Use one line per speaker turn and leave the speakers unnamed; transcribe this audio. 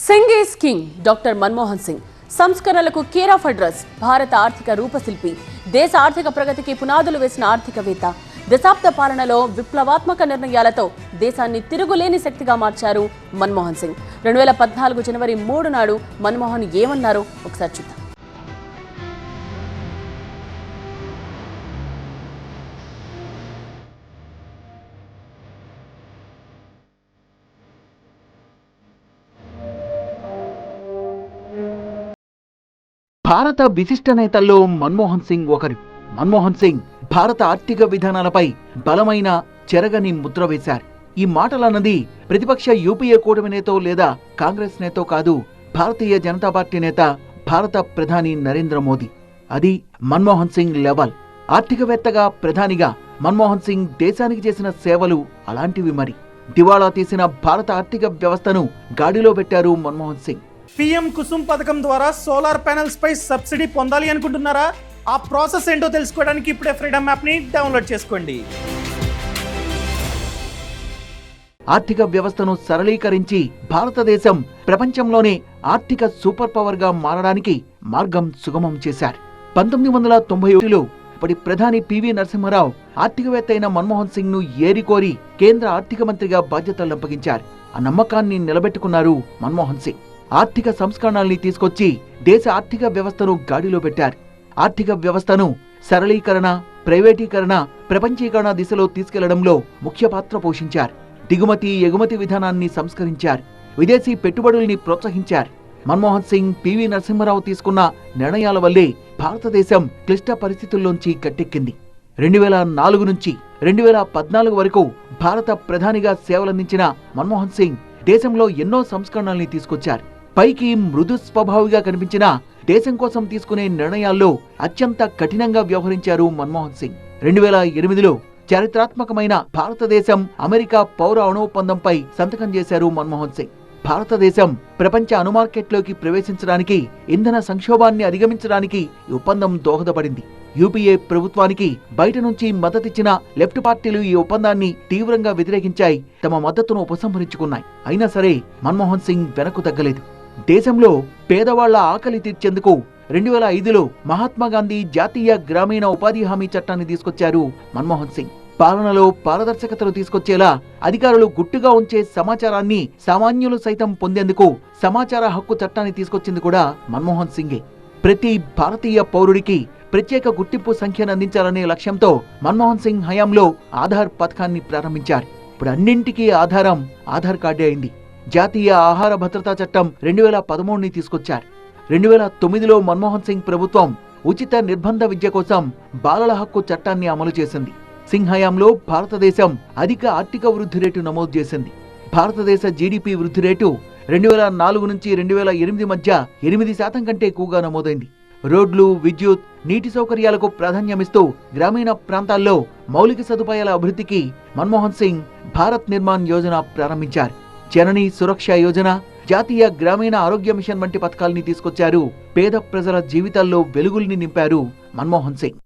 Singh is king. Doctor Manmohan Singh సంస్కరణలకు care of address. భారత ఆర్థిక రూపశిల్పి, దేశ ఆర్థిక ప్రగతికి పునాదులు వేసిన ఆర్థికవేత్త. దశాబ్ద పాలనలో విప్లవాత్మక నిర్ణయాలతో దేశాన్ని తిరుగులేని శక్తిగా మార్చారు మన్మోహన్ సింగ్. 2014 జనవరి 3 నాడు మన్మోహన్ ఏమన్నారో ఒకసారి చూద్దాం.
భారత విశిష్ట నేతల్లో మన్మోహన్ సింగ్ ఒకరు. మన్మోహన్ సింగ్ భారత ఆర్థిక విధానాలపై బలమైన చెరగని ముద్ర వేశారు. ఈ మాటలన్నది ప్రతిపక్ష యూపీఏ కూటమి నేతో లేదా కాంగ్రెస్ నేతో కాదు, భారతీయ జనతా పార్టీ నేత, భారత ప్రధాని నరేంద్ర మోదీ. అది మన్మోహన్ సింగ్ లెవెల్. ఆర్థికవేత్తగా, ప్రధానిగా మన్మోహన్ సింగ్ దేశానికి చేసిన సేవలు అలాంటివి. మరి దివాళా తీసిన భారత ఆర్థిక వ్యవస్థను గాడిలో పెట్టారు మన్మోహన్ సింగ్.
పీఎం కుసుమ్ పథకం ద్వారా సోలార్ ప్యానెల్స్ పై సబ్సిడీ పొందాలి అనుకుంటున్నారా? ఆ ప్రాసెస్ ఏంటో తెలుసుకోవడానికి ఇప్పుడే ఫ్రీడమ్ యాప్ ని డౌన్లోడ్ చేసుకోండి.
ఆర్థిక వ్యవస్థను సరళీకరించి భారతదేశం ప్రపంచంలోనే ఆర్థిక సూపర్ పవర్ గా మారడానికి మార్గం సుగమం చేశారు. 1991లో అప్పటి ప్రధాని పివి నరసింహారావు ఆర్థికవేత్త అయిన మన్మోహన్ సింగ్ ను ఏరికోరి కేంద్ర ఆర్థిక మంత్రిగా బాధ్యతలు అప్పగించారు. ఆ నమ్మకాన్ని నిలబెట్టుకున్నారు మన్మోహన్ సింగ్. ఆర్థిక సంస్కరణల్ని తీసుకొచ్చి దేశ ఆర్థిక వ్యవస్థను గాడిలో పెట్టారు. ఆర్థిక వ్యవస్థను సరళీకరణ, ప్రైవేటీకరణ, ప్రపంచీకరణ దిశలో తీసుకెళ్లడంలో ముఖ్య పాత్ర పోషించారు. దిగుమతి, ఎగుమతి విధానాన్ని సంస్కరించారు. విదేశీ పెట్టుబడుల్ని ప్రోత్సహించారు. మన్మోహన్ సింగ్, పివి నరసింహారావు తీసుకున్న నిర్ణయాల వల్లే భారతదేశం క్లిష్ట పరిస్థితుల్లోంచి గట్టెక్కింది. 2004 నుంచి 2014 వరకు భారత ప్రధానిగా సేవలందించిన మన్మోహన్ సింగ్ దేశంలో ఎన్నో సంస్కరణల్ని తీసుకొచ్చారు. పైకి మృదు స్వభావిగా కనిపించిన దేశం కోసం తీసుకునే నిర్ణయాల్లో అత్యంత కఠినంగా వ్యవహరించారు మన్మోహన్ సింగ్. 2008లో చారిత్రాత్మకమైన భారతదేశం అమెరికా పౌర అణు ఒప్పందంపై సంతకం చేశారు మన్మోహన్ సింగ్. భారతదేశం ప్రపంచ అణు మార్కెట్లోకి ప్రవేశించడానికి, ఇంధన సంక్షోభాన్ని అధిగమించడానికి ఈ ఒప్పందం దోహదపడింది. యూపీఏ ప్రభుత్వానికి బయట నుంచి మద్దతిచ్చిన లెఫ్ట్ పార్టీలు ఈ ఒప్పందాన్ని తీవ్రంగా వ్యతిరేకించాయి, తమ మద్దతును ఉపసంహరించుకున్నాయి. అయినా సరే మన్మోహన్ సింగ్ వెనక్కు తగ్గలేదు. దేశంలో పేదవాళ్ల ఆకలి తీర్చేందుకు 2005లో మహాత్మాగాంధీ జాతీయ గ్రామీణ ఉపాధి హామీ చట్టాన్ని తీసుకొచ్చారు మన్మోహన్ సింగ్. పాలనలో పారదర్శకతను తీసుకొచ్చేలా అధికారులు గుట్టుగా ఉంచే సమాచారాన్ని సామాన్యులు సైతం పొందేందుకు సమాచార హక్కు చట్టాన్ని తీసుకొచ్చింది కూడా మన్మోహన్ సింగే. ప్రతి భారతీయ పౌరుడికి ప్రత్యేక గుర్తింపు సంఖ్యను అందించాలనే లక్ష్యంతో మన్మోహన్ సింగ్ హయాంలో ఆధార్ పథకాన్ని ప్రారంభించారు. ఇప్పుడు అన్నింటికీ ఆధారం ఆధార్ కార్డే అయింది. జాతీయ ఆహార భద్రతా చట్టం 2013ని తీసుకొచ్చారు. 2009లో మన్మోహన్ సింగ్ ప్రభుత్వం ఉచిత నిర్బంధ విద్య కోసం బాలల హక్కు చట్టాన్ని అమలు చేసింది. సింగ్ హయాంలో భారతదేశం అధిక ఆర్థిక వృద్ధి రేటు నమోదు చేసింది. భారతదేశ జీడీపీ వృద్ధి రేటు 2004 నుంచి 2008 మధ్య 8% కంటే ఎక్కువగా నమోదైంది. రోడ్లు, విద్యుత్, నీటి సౌకర్యాలకు ప్రాధాన్యమిస్తూ గ్రామీణ ప్రాంతాల్లో మౌలిక సదుపాయాల అభివృద్ధికి మన్మోహన్ సింగ్ భారత్ నిర్మాణ్ యోజన ప్రారంభించారు. జననీ సురక్ష యోజన, జాతీయ గ్రామీణ ఆరోగ్య మిషన్ వంటి పథకాల్ని తీసుకొచ్చారు. పేద ప్రజల జీవితాల్లో వెలుగుల్ని నింపారు మన్మోహన్ సింగ్.